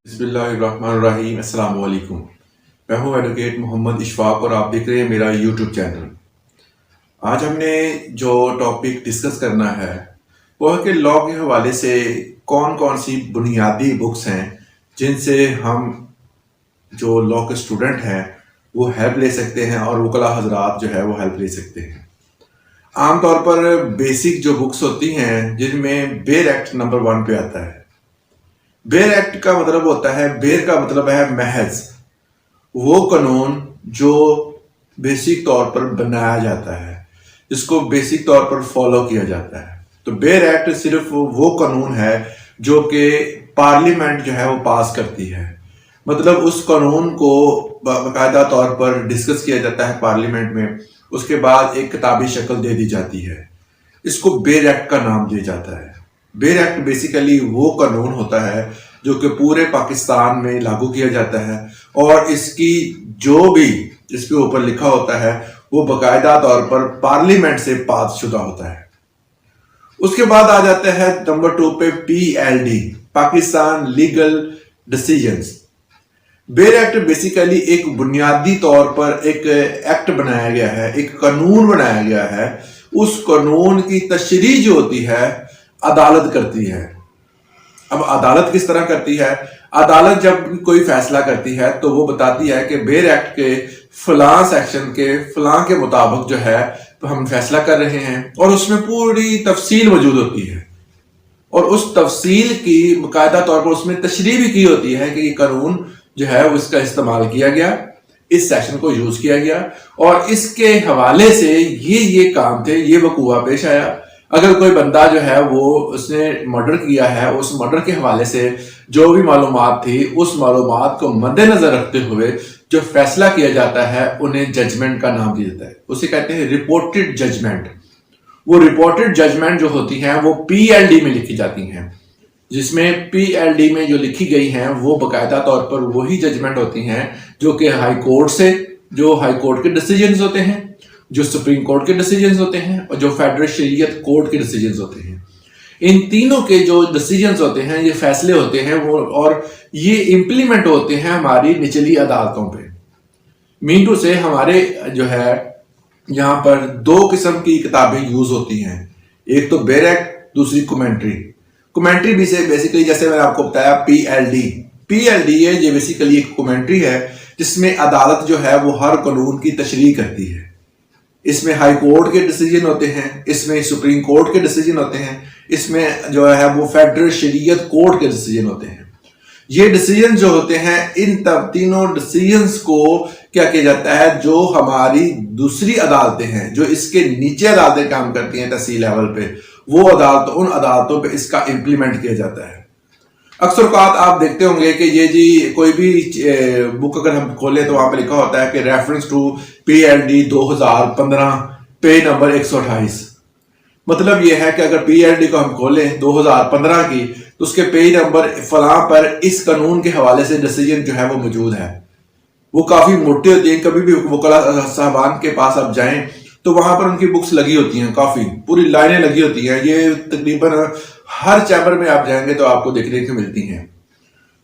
बिस्मिल्लाहिर्रहमानिर्रहीम। अस्सलाम वालेकुम। मैं हूं एडवोकेट मोहम्मद इशफाक और आप देख रहे हैं मेरा यूट्यूब चैनल। आज हमने जो टॉपिक डिस्कस करना है वो है कि लॉ के हवाले से कौन कौन सी बुनियादी बुक्स हैं जिनसे हम जो लॉ के स्टूडेंट हैं वो हेल्प ले सकते हैं और वकला हजरात जो है वो हेल्प ले सकते हैं। आमतौर पर बेसिक जो बुक्स होती हैं जिनमें बेर एक्ट नंबर 1 पे आता है। बेर एक्ट का मतलब होता है, बेर का मतलब है महज, वो कानून जो बेसिक तौर पर बनाया जाता है, जिसको बेसिक तौर पर फॉलो किया जाता है। तो बेर एक्ट सिर्फ वो कानून है जो कि पार्लियामेंट जो है वो पास करती है। मतलब उस कानून को बाकायदा तौर पर डिस्कस किया जाता है पार्लियामेंट में, उसके बाद एक किताबी शक्ल दे दी जाती है। इसको बेर एक्ट का नाम दिया जाता है। बेर एक्ट बेसिकली वो कानून होता है जो कि पूरे पाकिस्तान में लागू किया जाता है और इसकी जो भी इसके ऊपर लिखा होता है वो बाकायदा तौर पर पार्लियामेंट से पास शुदा होता है। उसके बाद आ जाता है नंबर 2 पे PLD, पाकिस्तान लीगल डिसीजंस। बेर एक्ट बेसिकली एक बुनियादी तौर पर एक एक्ट बनाया गया है, एक कानून बनाया गया है। उस कानून की तशरीह जो होती है अदालत करती है। अब अदालत किस तरह करती है? अदालत जब कोई फैसला करती है तो वो बताती है कि बेर एक्ट के फलां सेक्शन के फलां के मुताबिक जो है तो हम फैसला कर रहे हैं, और उसमें पूरी तफसील मौजूद होती है और उस तफसील की बाकायदा तौर पर उसमें तशरीह भी की होती है कि ये कानून जो है उसका इस्तेमाल किया गया, इस सेक्शन को यूज किया गया और इसके हवाले से ये काम थे, ये वकूआ पेश आया। अगर कोई बंदा जो है वो उसने मर्डर किया है, उस मर्डर के हवाले से जो भी मालूमात थी उस मालूमात को मद्देनजर रखते हुए जो फैसला किया जाता है उन्हें जजमेंट का नाम दिया जाता है। उसे कहते हैं रिपोर्टेड जजमेंट। वो रिपोर्टेड जजमेंट जो होती हैं वो PLD में लिखी जाती हैं, जिसमें PLD में जो लिखी गई हैं वो बाकायदा तौर पर वही जजमेंट होती हैं जो कि हाई कोर्ट से, जो हाई कोर्ट के डिसीजंस होते हैं, जो सुप्रीम कोर्ट के डिसीजंस होते हैं और जो फेडरल शरीयत कोर्ट के डिसीजंस होते हैं। इन तीनों के जो डिसीजंस होते हैं, ये फैसले होते हैं वो, और ये इंप्लीमेंट होते हैं हमारी निचली अदालतों पे। मीन टू से हमारे जो है यहाँ पर 2 किस्म की किताबें यूज होती हैं। एक तो बेर एक्ट, दूसरी कमेंट्री भी से बेसिकली जैसे मैंने आपको बताया PLD है, ये बेसिकली एक कमेंट्री है जिसमें अदालत जो है वो हर कानून की तशरीह करती है। इसमें हाई कोर्ट के डिसीजन होते हैं, इसमें सुप्रीम कोर्ट के डिसीजन होते हैं, इसमें जो है वो फेडरल शरीयत कोर्ट के डिसीजन होते हैं। ये डिसीजन जो होते हैं, इन तीनों डिसीजंस को क्या किया जाता है, जो हमारी दूसरी अदालतें हैं, जो इसके नीचे अदालतें काम करती हैं तहसील लेवल पे, वो उन अदालतों पे इसका इंप्लीमेंट किया जाता है। अक्सर औकात आप देखते होंगे कि ये जी कोई भी बुक अगर हम खोले तो वहां पे लिखा होता है कि reference to PLD 2015 page number 128। मतलब ये है कि अगर PLD को हम खोलें 2015 की तो उसके पेज नंबर फलां पर इस कानून के हवाले से डिसीजन जो है वो मौजूद है। वो काफी मोटी होती है। कभी भी वकला साहबान के पास आप जाएं तो वहां पर उनकी बुक्स लगी होती हैं, काफी पूरी लाइनें लगी होती हैं। ये तकरीबन हर चैप्टर में आप जाएंगे तो आपको देखने को मिलती हैं।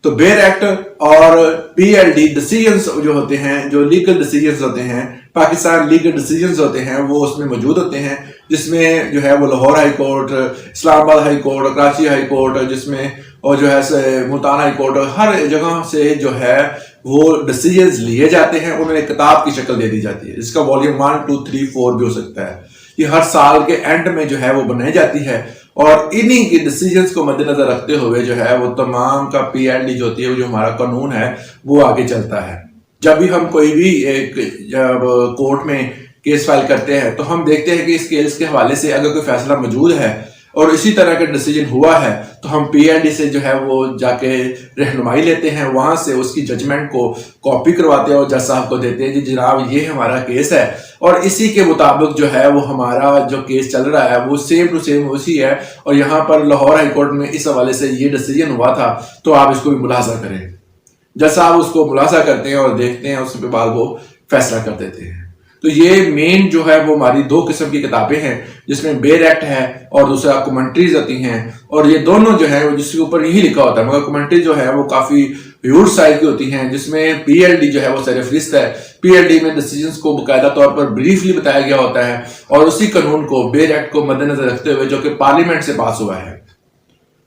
तो बेर एक्ट और PLD डिसीजंस जो होते हैं, जो लीगल डिसीजंस होते हैं, पाकिस्तान लीगल डिसीजंस होते हैं, वो उसमें मौजूद होते हैं, जिसमें जो है वो Lahore high court, Islamabad high court, Karachi high court, जिसमें और जो है मुल्तान हाई कोर्ट, हर जगह से जो है वो डिसीजंस लिए जाते हैं, उन्हें किताब की शक्ल दे दी जाती है, जिसका वॉल्यूम 1, 2, 3, 4 भी हो सकता है। ये हर साल के एंड में जो है वो बनाई जाती है और इन्हीं के डिसीजंस को मद्देनजर रखते हुए जो है वो तमाम का PLD जो होती है, जो हमारा कानून है, वो आगे चलता है। जब भी हम कोई भी जब कोर्ट में केस फाइल करते हैं तो हम देखते हैं कि इस केस के हवाले से अगर कोई फैसला मौजूद है और इसी तरह का डिसीजन हुआ है तो हम PLD से जो है वो जाके रहनुमाई लेते हैं, वहां से उसकी जजमेंट को कॉपी करवाते हैं और जज साहब को देते हैं जी जनाब ये हमारा केस है और इसी के मुताबिक जो है वो हमारा जो केस चल रहा है वो सेम टू सेम उसी है, और यहाँ पर लाहौर हाई कोर्ट में इस हवाले से ये डिसीजन हुआ था तो आप इसको भी मुलाजा करें। जज साहब उसको मुलाजा करते हैं और देखते हैं, उसके बाद वो फैसला कर देते हैं। تو یہ مین جو ہے وہ ہماری دو قسم کی کتابیں ہیں، جس میں بیر ایکٹ ہے اور دوسرا کمنٹریز آتی ہیں، اور یہ دونوں جو ہے جس کے اوپر یہی لکھا ہوتا ہے، مگر کمنٹری جو ہے وہ کافی ہیوج سائز کی ہوتی ہیں، جس میں پی ایل ڈی جو ہے وہ سر فہرست ہے۔ پی ایل ڈی میں ڈیسیجنز کو باقاعدہ طور پر بریفلی بتایا گیا ہوتا ہے، اور اسی قانون کو بیر ایکٹ کو مد نظر رکھتے ہوئے جو کہ پارلیمنٹ سے پاس ہوا ہے۔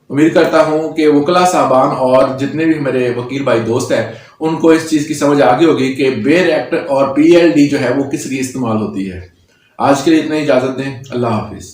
امید کرتا ہوں کہ وکلاء صاحبان اور جتنے بھی میرے وکیل بھائی دوست ہیں ان کو اس چیز کی سمجھ آگے ہوگی کہ بیر ایکٹ اور پی ایل ڈی جو ہے وہ کس لیے استعمال ہوتی ہے۔ آج کے لیے اتنا ہی، اجازت دیں، اللہ حافظ۔